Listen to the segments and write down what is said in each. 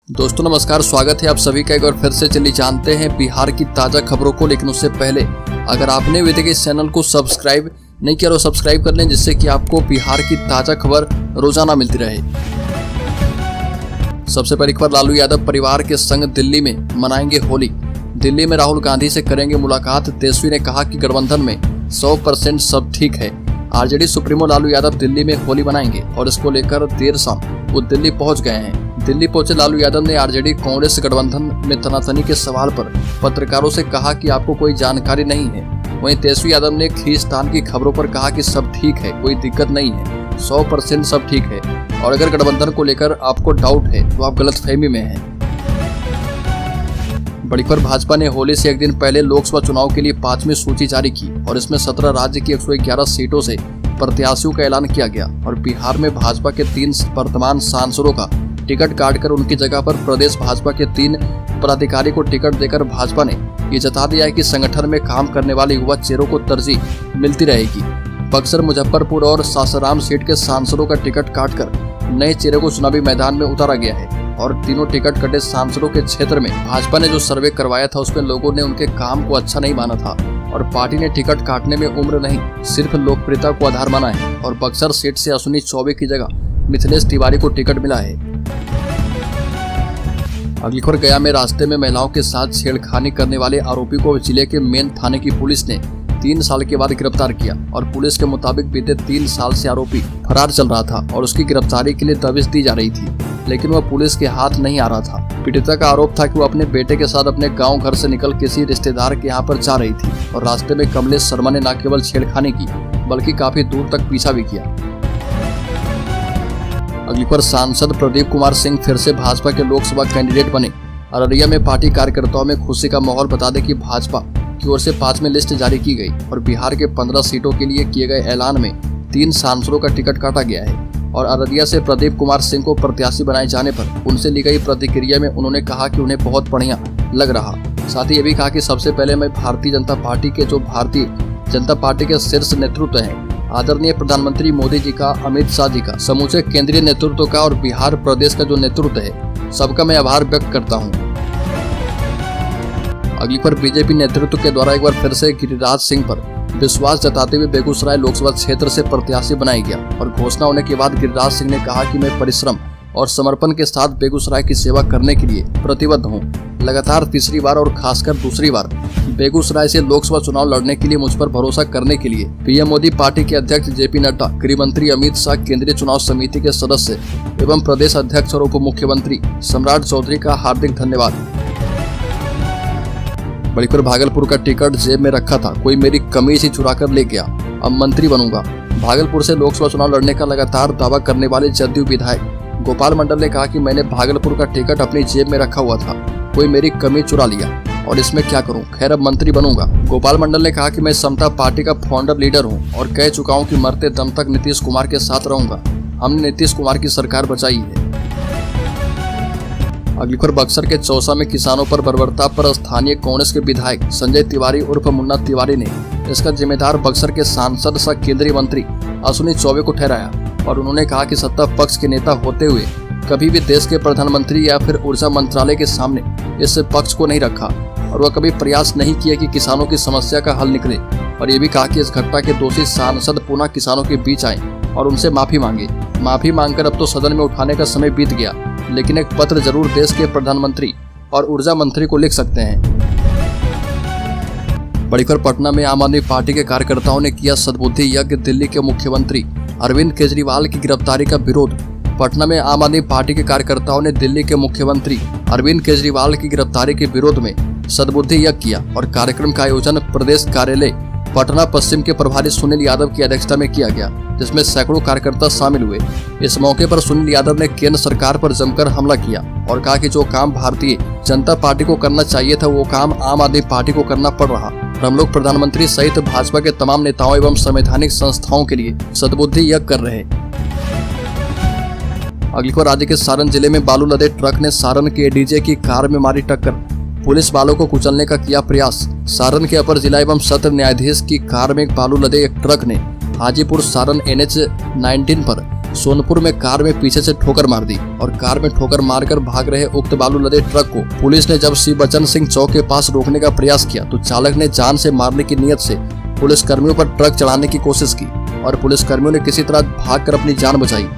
दोस्तों नमस्कार, स्वागत है आप सभी का एक बार फिर से। चलिए जानते हैं बिहार की ताज़ा खबरों को, लेकिन उससे पहले अगर आपने अभी तक इस चैनल को सब्सक्राइब नहीं किया तो सब्सक्राइब कर लें, जिससे कि आपको बिहार की ताज़ा खबर रोजाना मिलती रहे। सबसे पहले खबर, लालू यादव परिवार के संग दिल्ली में मनाएंगे होली। दिल्ली में राहुल गांधी से करेंगे मुलाकात। तेजस्वी ने कहा कि गठबंधन में 100% सब ठीक है। आरजेडी सुप्रीमो लालू यादव दिल्ली में होली मनाएंगे और इसको लेकर देर शाम वो दिल्ली पहुंच गए हैं। दिल्ली पहुंचे लालू यादव ने आरजेडी कांग्रेस गठबंधन में तनातनी के सवाल पर पत्रकारों से कहा कि आपको कोई जानकारी नहीं है। वहीं तेजस्वी यादव ने खींचतान की खबरों पर कहा कि सब ठीक है, कोई दिक्कत नहीं है, 100% सब ठीक है और अगर गठबंधन को लेकर आपको डाउट है तो आप गलतफहमी में हैं। बड़ी खबर, भाजपा ने होली से एक दिन पहले लोकसभा चुनाव के लिए 5वीं सूची जारी की और इसमें 17 राज्य की 111 सीटों से प्रत्याशियों का ऐलान किया गया और बिहार में भाजपा के 3 वर्तमान सांसदों का टिकट काटकर उनकी जगह पर प्रदेश भाजपा के 3 पदाधिकारी को टिकट देकर भाजपा ने ये जता दिया है कि संगठन में काम करने वाले युवा चेहरों को तरजीह मिलती रहेगी। बक्सर, मुजफ्फरपुर और सासाराम सीट के सांसदों का टिकट काटकर नए चेहरे को चुनावी मैदान में उतारा गया है और तीनों टिकट कटे सांसदों के क्षेत्र में भाजपा ने जो सर्वे करवाया था उसमें लोगों ने उनके काम को अच्छा नहीं माना था और पार्टी ने टिकट काटने में उम्र नहीं सिर्फ लोकप्रियता को आधार माना है और बक्सर सीट से अश्विनी चौबे की जगह मिथिलेश तिवारी को टिकट मिला है। अगली खबर, गया में रास्ते में महिलाओं के साथ छेड़खानी करने वाले आरोपी को जिले के मेन थाने की पुलिस ने 3 साल के बाद गिरफ्तार किया और पुलिस के मुताबिक बीते 3 साल से आरोपी फरार चल रहा था और उसकी गिरफ्तारी के लिए दबिश दी जा रही थी, लेकिन वह पुलिस के हाथ नहीं आ रहा था। पीड़िता का आरोप था कि वो अपने बेटे के साथ अपने गांव घर से निकल किसी रिश्तेदार के यहां पर जा रही थी और रास्ते में कमलेश शर्मा ने न केवल छेड़खानी की बल्कि काफी दूर तक पीछा भी किया। अगली पर, सांसद प्रदीप कुमार सिंह फिर से भाजपा के लोकसभा कैंडिडेट बने। अररिया में पार्टी कार्यकर्ताओं में खुशी का माहौल। बता दें कि भाजपा की ओर से 5वीं लिस्ट जारी की गई और बिहार के 15 सीटों के लिए किए गए ऐलान में 3 सांसदों का टिकट काटा गया है और अररिया से प्रदीप कुमार सिंह को प्रत्याशी बनाए जाने पर उनसे ली गई प्रतिक्रिया में उन्होंने कहा कि उन्हें बहुत बढ़िया लग रहा। साथ ही ये भी कहा कि सबसे पहले मैं भारतीय जनता पार्टी के शीर्ष नेतृत्व हैं, आदरणीय प्रधानमंत्री मोदी जी का, अमित शाह जी का, समूचे केंद्रीय नेतृत्व का और बिहार प्रदेश का जो नेतृत्व है सबका मैं आभार व्यक्त करता हूं। अगली पर, बीजेपी नेतृत्व के द्वारा एक बार फिर से गिरिराज सिंह पर विश्वास जताते हुए बेगूसराय लोकसभा क्षेत्र से प्रत्याशी बनाया गया और घोषणा होने के बाद गिरिराज सिंह ने कहा कि मैं परिश्रम और समर्पण के साथ बेगूसराय की सेवा करने के लिए प्रतिबद्ध हूं। लगातार तीसरी बार और खासकर दूसरी बार बेगूसराय से लोकसभा चुनाव लड़ने के लिए मुझ पर भरोसा करने के लिए पीएम मोदी, पार्टी के अध्यक्ष जेपी नड्डा, गृह मंत्री अमित शाह, केंद्रीय चुनाव समिति के सदस्य एवं प्रदेश अध्यक्ष और उप मुख्यमंत्री सम्राट चौधरी का हार्दिक धन्यवाद। बड़ी खबर, भागलपुर का टिकट जेब में रखा था, कोई मेरी कमीज ही चुरा कर ले गया, अब मंत्री बनूंगा। भागलपुर से लोकसभा चुनाव लड़ने का लगातार दावा करने वाले जदयू विधायक गोपाल मंडल ने कहा कि मैंने भागलपुर का टिकट अपनी जेब में रखा हुआ था, कोई मेरी कमीज चुरा लिया और इसमें क्या करूं, खैर अब मंत्री बनूंगा। गोपाल मंडल ने कहा कि मैं समता पार्टी का फाउंडर लीडर हूं और कह चुका हूं कि मरते दम तक नीतीश कुमार के साथ रहूंगा। हमने नीतीश कुमार की सरकार बचाई है। अगली खबर, बक्सर के चौसा में किसानों पर बर्बरता पर स्थानीय कांग्रेस के विधायक संजय तिवारी उर्फ मुन्ना तिवारी ने इसका जिम्मेदार बक्सर के सांसद सह केंद्रीय मंत्री अश्विनी चौबे को ठहराया और उन्होंने कहा कि सत्ता पक्ष के नेता होते हुए कभी भी देश के प्रधानमंत्री या फिर ऊर्जा मंत्रालय के सामने इस पक्ष को नहीं रखा और वह कभी प्रयास नहीं किया कि किसानों की समस्या का हल निकले और ये भी कहा कि इस घटना के दोषी सांसद पुनः किसानों के बीच आए और उनसे माफी मांगे। माफी मांगकर अब तो सदन में उठाने का समय बीत गया, लेकिन एक पत्र जरूर देश के प्रधानमंत्री और ऊर्जा मंत्री को लिख सकते हैं। बड़ी खबर, पटना में आम आदमी पार्टी के कार्यकर्ताओं ने किया सद्बुद्धि यज्ञ। दिल्ली के मुख्यमंत्री अरविंद केजरीवाल की गिरफ्तारी का विरोध। पटना में आम आदमी पार्टी के कार्यकर्ताओं ने दिल्ली के मुख्यमंत्री अरविंद केजरीवाल की गिरफ्तारी के विरोध में सद्बुद्धि यज्ञ किया और कार्यक्रम का आयोजन प्रदेश कार्यालय पटना पश्चिम के प्रभारी सुनील यादव की अध्यक्षता में किया गया, जिसमें सैकड़ों कार्यकर्ता शामिल हुए। इस मौके पर सुनील यादव ने केंद्र सरकार पर जमकर हमला किया और कहा कि जो काम भारतीय जनता पार्टी को करना चाहिए था वो काम आम आदमी पार्टी को करना पड़ रहा। हम लोग प्रधानमंत्री सहित भाजपा के तमाम नेताओं एवं संवैधानिक संस्थाओं के लिए सद्बुद्धि यज्ञ कर रहे। अगली खबर, राज्य के सारण जिले में बालू लदे ट्रक ने सारण के एडीजे की कार में मारी टक्कर, पुलिस वालों को कुचलने का किया प्रयास। सारण के अपर जिला एवं सत्र न्यायाधीश की कार में बालू लदे एक ट्रक ने हाजीपुर सारण NH 19 पर सोनपुर में कार में पीछे से ठोकर मार दी और कार में ठोकर मारकर भाग रहे उक्त बालू लदे ट्रक को पुलिस ने जब शिव बचन सिंह चौक के पास रोकने का प्रयास किया तो चालक ने जान से मारने की नीयत से पुलिस कर्मियों पर ट्रक चढ़ाने की कोशिश की और पुलिस कर्मियों ने किसी तरह भागकर अपनी जान बचाई।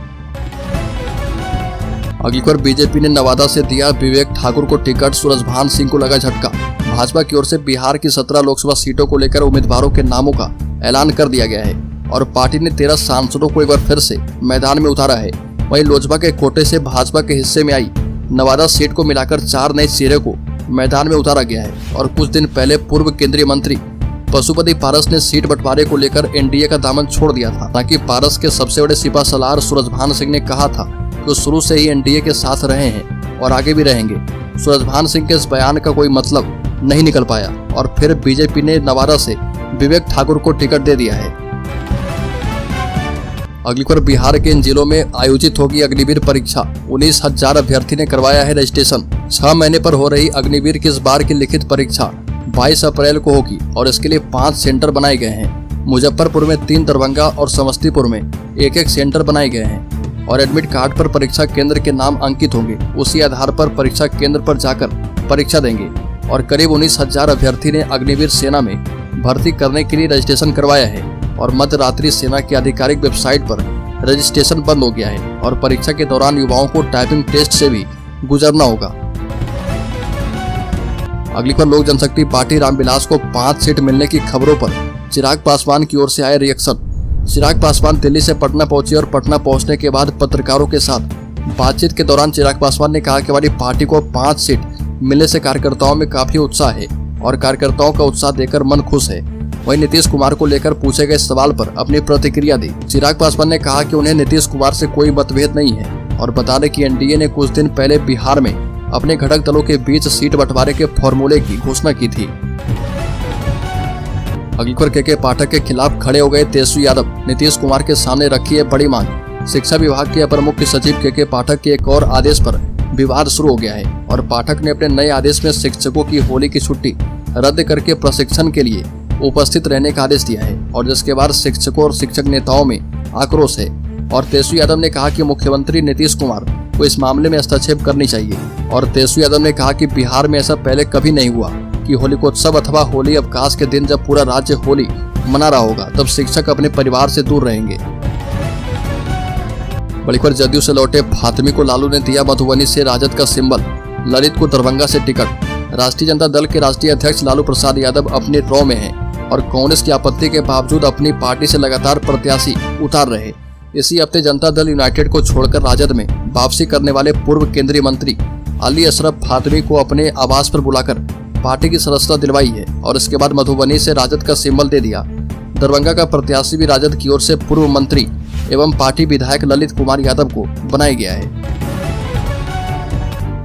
अगली बार बीजेपी ने नवादा से दिया विवेक ठाकुर को टिकट, सूरजभान सिंह को लगा झटका। भाजपा की ओर से बिहार की 17 लोकसभा सीटों को लेकर उम्मीदवारों के नामों का ऐलान कर दिया गया है और पार्टी ने 13 सांसदों को एक बार फिर से मैदान में उतारा है। वहीं लोजपा के कोटे से भाजपा के हिस्से में आई नवादा सीट को मिलाकर 4 नए चेहरे को मैदान में उतारा गया है और कुछ दिन पहले पूर्व केंद्रीय मंत्री पशुपति पारस ने सीट बंटवारे को लेकर एनडीए का दामन छोड़ दिया था। ताकि पारस के सबसे बड़े सिपासलार सूरजभान सिंह ने कहा था कि वो शुरू से ही एनडीए के साथ रहे हैं और आगे भी रहेंगे। सूरजभान सिंह के इस बयान का कोई मतलब नहीं निकल पाया और फिर बीजेपी ने नवादा से विवेक ठाकुर को टिकट दे दिया है। अगली बार बिहार के इन जिलों में आयोजित होगी अग्निवीर परीक्षा। 19,000 अभ्यर्थी ने करवाया है रजिस्ट्रेशन। 6 महीने पर हो रही अग्निवीर की इस बार की लिखित परीक्षा 22 अप्रैल को होगी और इसके लिए 5 सेंटर बनाए गए हैं। मुजफ्फरपुर में 3, दरभंगा और समस्तीपुर में 1-1 सेंटर बनाए गए हैं और एडमिट कार्ड पर परीक्षा केंद्र के नाम अंकित होंगे। उसी आधार पर परीक्षा केंद्र पर जाकर परीक्षा देंगे और करीब 19,000 अभ्यर्थी ने अग्निवीर सेना में भर्ती करने के लिए रजिस्ट्रेशन करवाया है और मध्य रात्रि सेना की आधिकारिक वेबसाइट पर रजिस्ट्रेशन बंद हो गया है और परीक्षा के दौरान युवाओं को टाइपिंग टेस्ट से भी गुजरना होगा। अगली बार लोक जनशक्ति पार्टी रामविलास को 5 सीट मिलने की खबरों पर चिराग पासवान की ओर से आया रिएक्शन। चिराग पासवान दिल्ली से पटना पहुंचे और पटना पहुंचने के बाद पत्रकारों के साथ बातचीत के दौरान चिराग पासवान ने कहा कि हमारी पार्टी को 5 सीट मिलने से कार्यकर्ताओं में काफी उत्साह है और कार्यकर्ताओं का उत्साह देखकर मन खुश है। वहीं नीतीश कुमार को लेकर पूछे गए सवाल पर अपनी प्रतिक्रिया दी। चिराग पासवान ने कहा कि उन्हें नीतीश कुमार से कोई मतभेद नहीं है और बता दें कि एनडीए ने कुछ दिन पहले बिहार में अपने घटक दलों के बीच सीट बंटवारे के फॉर्मूले की घोषणा की थी। अगली बार के पाठक के खिलाफ खड़े हो गए तेजस्वी यादव। नीतीश कुमार के सामने रखी है बड़ी मांग। शिक्षा विभाग के अपर मुख्य सचिव के पाठक के एक और आदेश पर विवाद शुरू हो गया है और पाठक ने अपने नए आदेश में शिक्षकों की होली की छुट्टी रद्द करके प्रशिक्षण के लिए उपस्थित रहने का आदेश दिया है और जिसके बाद शिक्षकों और शिक्षक नेताओं में आक्रोश है। और तेजस्वी यादव ने कहा कि मुख्यमंत्री नीतीश कुमार को इस मामले में हस्तक्षेप करनी चाहिए। और तेजस्वी यादव ने कहा कि बिहार में ऐसा पहले कभी नहीं हुआ कि होलिकोत्सव अथवा होली अवकाश के दिन जब पूरा राज्य होली मना रहा होगा तब शिक्षक अपने परिवार से दूर रहेंगे। बड़ी खबर जदयू से लौटे फातिमी को लालू ने दिया मधुबनी से राजद का सिंबल। ललित को दरभंगा से टिकट। राष्ट्रीय जनता दल के राष्ट्रीय अध्यक्ष लालू प्रसाद यादव अपने ड्रॉ में हैं और कांग्रेस की आपत्ति के बावजूद अपनी पार्टी से लगातार प्रत्याशी उतार रहे। इसी हफ्ते जनता दल यूनाइटेड को छोड़कर राजद में वापसी करने वाले पूर्व केंद्रीय मंत्री अली अशरफ फातिमी को अपने आवास पर बुलाकर पार्टी की सदस्यता दिलवाई है और इसके बाद मधुबनी से राजद का सिंबल दे दिया। दरभंगा का प्रत्याशी भी राजद की ओर से पूर्व मंत्री एवं पार्टी विधायक ललित कुमार यादव को बनाया गया है।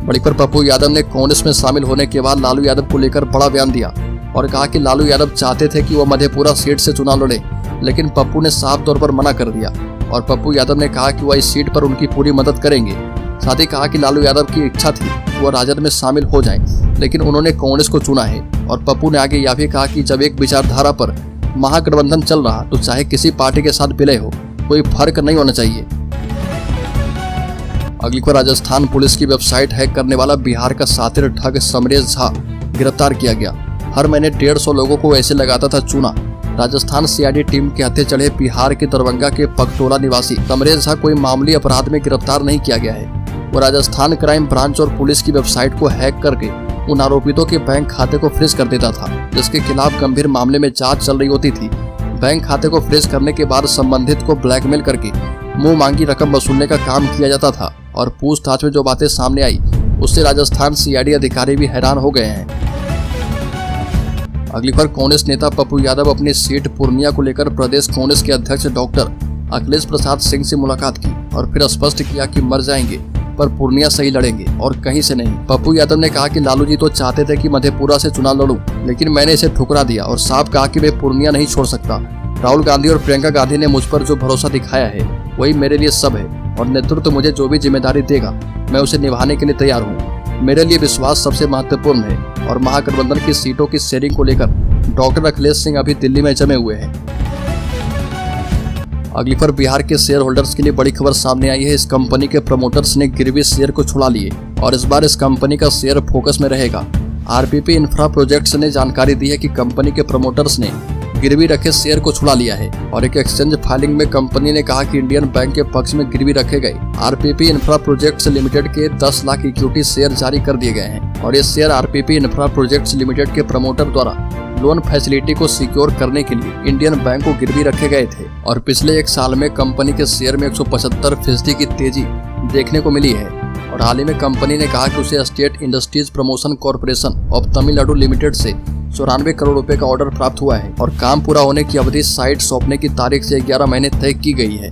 बड़ी पर पप्पू यादव ने कांग्रेस में शामिल होने के बाद लालू यादव को लेकर बड़ा बयान दिया और कहा कि लालू यादव चाहते थे कि वह मधेपुरा सीट से चुनाव लड़े, लेकिन पप्पू ने साफ तौर पर मना कर दिया और पप्पू यादव ने कहा कि वह इस सीट पर उनकी पूरी मदद करेंगे। साथ ही कहा कि लालू यादव की इच्छा थी कि वह राजद में शामिल हो जाएं, लेकिन उन्होंने कांग्रेस को चुना है। और पप्पू ने आगे यह भी कहा कि जब एक विचारधारा पर महागठबंधन चल रहा तो चाहे किसी पार्टी के साथ विलय हो, कोई फर्क नहीं होना चाहिए। अगली बार राजस्थान पुलिस की वेबसाइट हैक करने वाला बिहार का शातिर ठग समरेश झा गिरफ्तार किया गया। हर महीने 150 लोगों को ऐसे लगाता था चूना। राजस्थान सीआईडी टीम के हत्थे चढ़े बिहार के दरभंगा के पगटोला निवासी समरेश झा कोई मामूली अपराध में गिरफ्तार नहीं किया गया है। वो राजस्थान क्राइम ब्रांच और पुलिस की वेबसाइट को हैक करके उन आरोपितों के बैंक खाते को फ्रीज कर देता था, जिसके खिलाफ गंभीर मामले में जांच चल रही होती थी। बैंक खाते को फ्रीज करने के बाद संबंधित को ब्लैकमेल करके मुंह मांगी रकम वसूलने का काम किया जाता था और पूछताछ में जो बातें सामने आई उससे राजस्थान सीआईडी अधिकारी भी हैरान हो गए हैं। अगली बार कांग्रेस नेता पप्पू यादव अपनी सीट पूर्णिया को लेकर प्रदेश कांग्रेस के अध्यक्ष डॉक्टर अखिलेश प्रसाद सिंह से मुलाकात की और फिर स्पष्ट किया कि मर जाएंगे पर पूर्णिया से ही लड़ेंगे और कहीं से नहीं। पप्पू यादव ने कहा कि लालू जी तो चाहते थे कि मधेपुरा से चुनाव लड़ूं, लेकिन मैंने इसे ठुकरा दिया और साफ कहा कि मैं पूर्णिया नहीं छोड़ सकता। राहुल गांधी और प्रियंका गांधी ने मुझ पर जो भरोसा दिखाया है वही मेरे लिए सब है और नेतृत्व मुझे जो भी जिम्मेदारी देगा मैं उसे निभाने के लिए तैयार हूँ। मेरे लिए विश्वास सबसे महत्वपूर्ण है और महागठबंधन की सीटों की शेयरिंग को लेकर डॉक्टर अखिलेश सिंह अभी दिल्ली में जमे हुए हैं। अगली पर बिहार के शेयर होल्डर्स के लिए बड़ी खबर सामने आई है। इस कंपनी के प्रमोटर्स ने गिरवी शेयर को छुड़ा लिए और इस बार इस कंपनी का शेयर फोकस में रहेगा। आरपीपी इंफ्रा प्रोजेक्ट्स ने जानकारी दी है कि कंपनी के प्रमोटर्स ने गिरवी रखे शेयर को छुड़ा लिया है और एक एक्सचेंज फाइलिंग में कंपनी ने कहा कि इंडियन बैंक के पक्ष में गिरवी रखे गए आरपीपी इंफ्रा प्रोजेक्ट्स लिमिटेड के 10 लाख इक्विटी शेयर जारी कर दिए गए हैं और ये share RPP infra projects limited के प्रमोटर द्वारा लोन फैसिलिटी को सिक्योर करने के लिए इंडियन बैंक को गिरवी रखे गए थे और पिछले एक साल में कंपनी के शेयर में 175% की तेजी देखने को मिली है। और हाल ही में कंपनी ने कहा कि उसे state industries promotion corporation of Tamil Nadu limited से 94 करोड़ रुपए का ऑर्डर प्राप्त हुआ है और काम पूरा होने की अवधि साइट सौंपने की तारीख से 11 महीने तय की गई है।